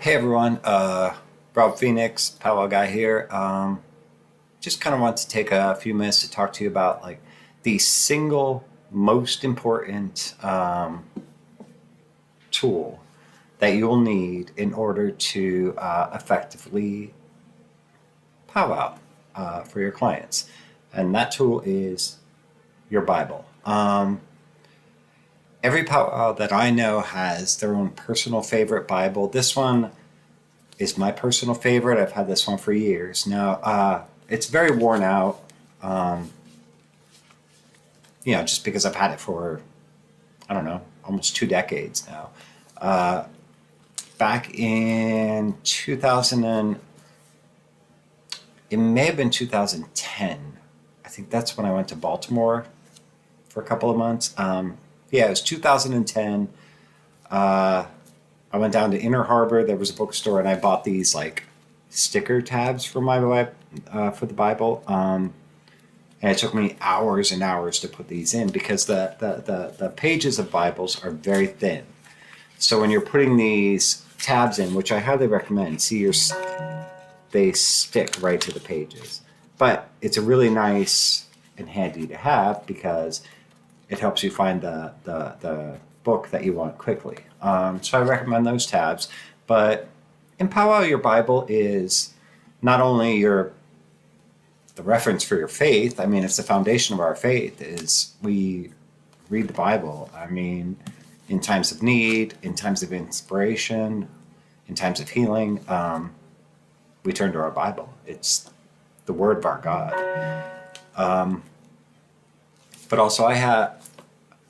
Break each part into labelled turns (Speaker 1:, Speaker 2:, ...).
Speaker 1: Hey everyone, Rob Phoenix, Powwow guy here. Just kind of want to take a few minutes to talk to you about like the single most important tool that you'll need in order to effectively powwow for your clients, and that tool is your Bible. Every powwow that I know has their own personal favorite Bible. This one is my personal favorite. I've had this one for years. Now, it's very worn out, um, just because I've had it for, I don't know, almost 2 decades now. Uh, Back in 2000, it may have been 2010. I think that's when I went to Baltimore for a couple of months. Yeah, it was 2010. Uh, I went down to Inner Harbor. There was a bookstore, and I bought these like sticker tabs for for the Bible. And it took me hours and hours to put these in because the pages of Bibles are very thin. So when you're putting these tabs in, which I highly recommend, they stick right to the pages. But it's a really nice and handy to have because it helps you find the book that you want quickly. So I recommend those tabs. But in Powwow, your Bible is not only the reference for your faith. I mean, it's the foundation of our faith. Is we read the Bible. I mean, in times of need, in times of inspiration, in times of healing, we turn to our Bible. It's the Word of our God. But also, I have,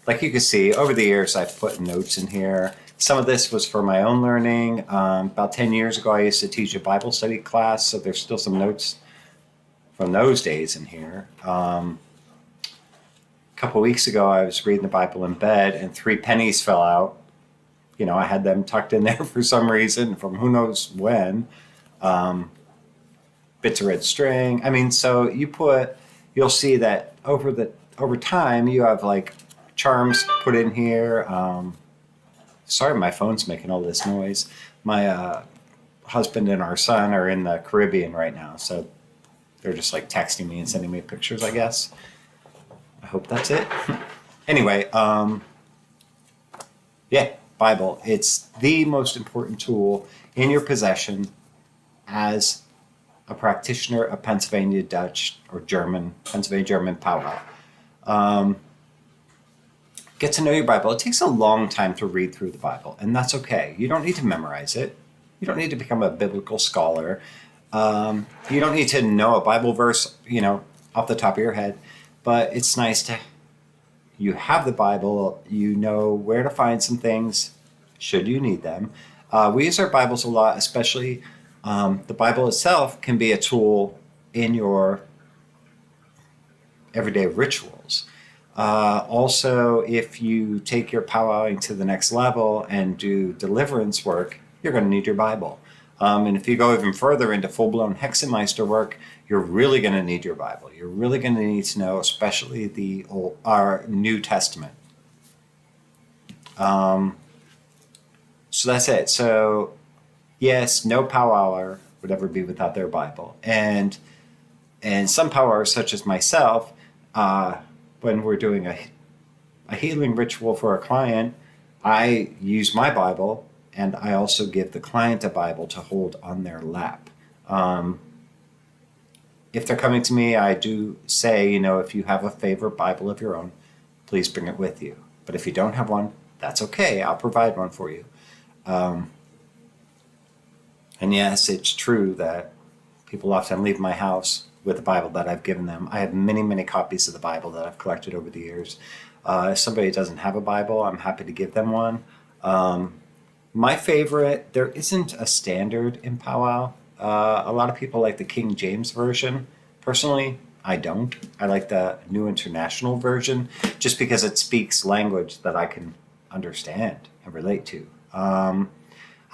Speaker 1: like you can see, over the years, I've put notes in here. Some of this was for my own learning. About 10 years ago, I used to teach a Bible study class, so there's still some notes from those days in here. A couple weeks ago, I was reading the Bible in bed, and 3 pennies fell out. I had them tucked in there for some reason, from who knows when. Bits of red string. I mean, so you'll see that over time, you have like charms put in here. Sorry, my phone's making all this noise. My husband and our son are in the Caribbean right now, so they're just like texting me and sending me pictures, I guess. I hope that's it. Anyway, yeah, Bible. It's the most important tool in your possession as a practitioner of Pennsylvania Dutch or Pennsylvania German powwow. Get to know your Bible. It takes a long time to read through the Bible, and that's okay. You don't need to memorize it. You don't need to become a biblical scholar. You don't need to know a Bible verse, off the top of your head. But it's nice you have the Bible. You know where to find some things should you need them. We use our Bibles a lot, especially the Bible itself can be a tool in your everyday rituals. Also, if you take your powwowing to the next level and do deliverance work, you're going to need your Bible. And if you go even further into full-blown Hexenmeister work, you're really going to need your Bible. You're really going to need to know, especially our New Testament. So that's it. So yes, no powwower would ever be without their Bible. And some powwowers, such as myself, when we're doing a healing ritual for a client, I use my Bible, and I also give the client a Bible to hold on their lap. If they're coming to me, I do say, if you have a favorite Bible of your own, please bring it with you. But if you don't have one, that's okay. I'll provide one for you. And yes, it's true that people often leave my house with a Bible that I've given them. I have many, many copies of the Bible that I've collected over the years. If somebody doesn't have a Bible, I'm happy to give them one. My favorite, there isn't a standard in powwow. A lot of people like the King James Version. Personally, I don't. I like the New International Version just because it speaks language that I can understand and relate to. I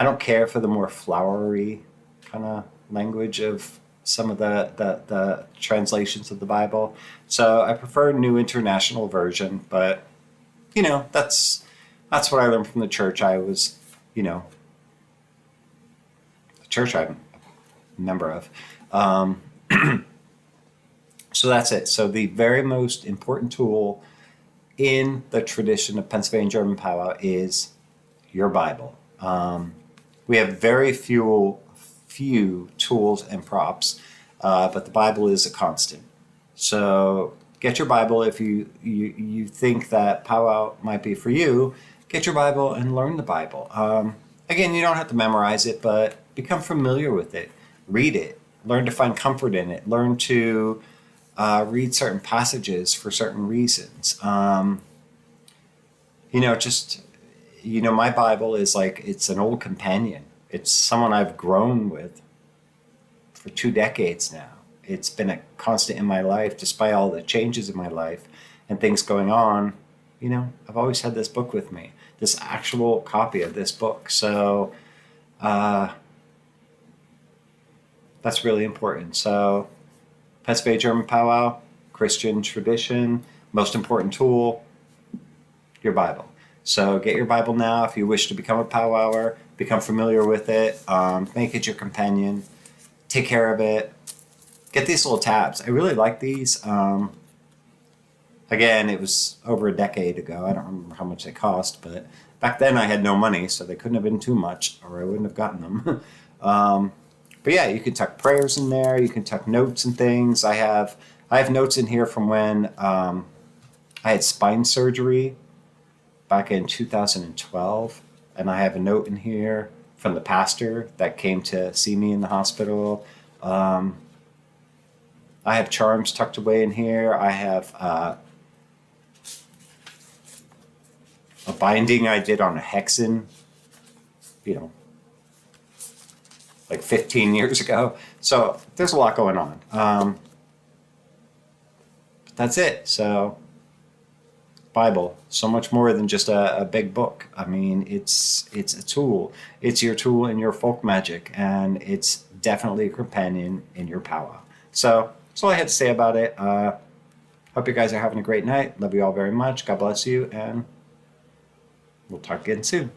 Speaker 1: don't care for the more flowery kind of language of some of the translations of the Bible. So I prefer New International Version, but that's what I learned from the church. I was church I'm a member of. So that's it. So the very most important tool in the tradition of Pennsylvania German powwow is your Bible. We have very few tools and props, but the Bible is a constant. So get your Bible if you think that powwow might be for you. Get your Bible and learn the Bible. Again, you don't have to memorize it, but become familiar with it. Read it. Learn to find comfort in it. Learn to read certain passages for certain reasons. My Bible is like, it's an old companion. It's someone I've grown with for 2 decades now. It's been a constant in my life, despite all the changes in my life and things going on. I've always had this book with me, this actual copy of this book. So that's really important. So Pennsylvania German powwow, Christian tradition, most important tool, your Bible. So get your Bible now if you wish to become a powwower, become familiar with it, make it your companion, take care of it. Get these little tabs. I really like these. Again, it was over a decade ago. I don't remember how much they cost, but back then I had no money, so they couldn't have been too much, or I wouldn't have gotten them. But yeah, you can tuck prayers in there. You can tuck notes and things. I have notes in here from when I had spine surgery back in 2012, and I have a note in here from the pastor that came to see me in the hospital. I have charms tucked away in here. I have a binding I did on a hexen, like 15 years ago. So there's a lot going on. But that's it. So Bible, so much more than just a big book. I mean, it's a tool. It's your tool in your folk magic, and it's definitely a companion in your powwow. So that's all I had to say about it. Hope you guys are having a great night. Love you all very much. God bless you, and we'll talk again soon.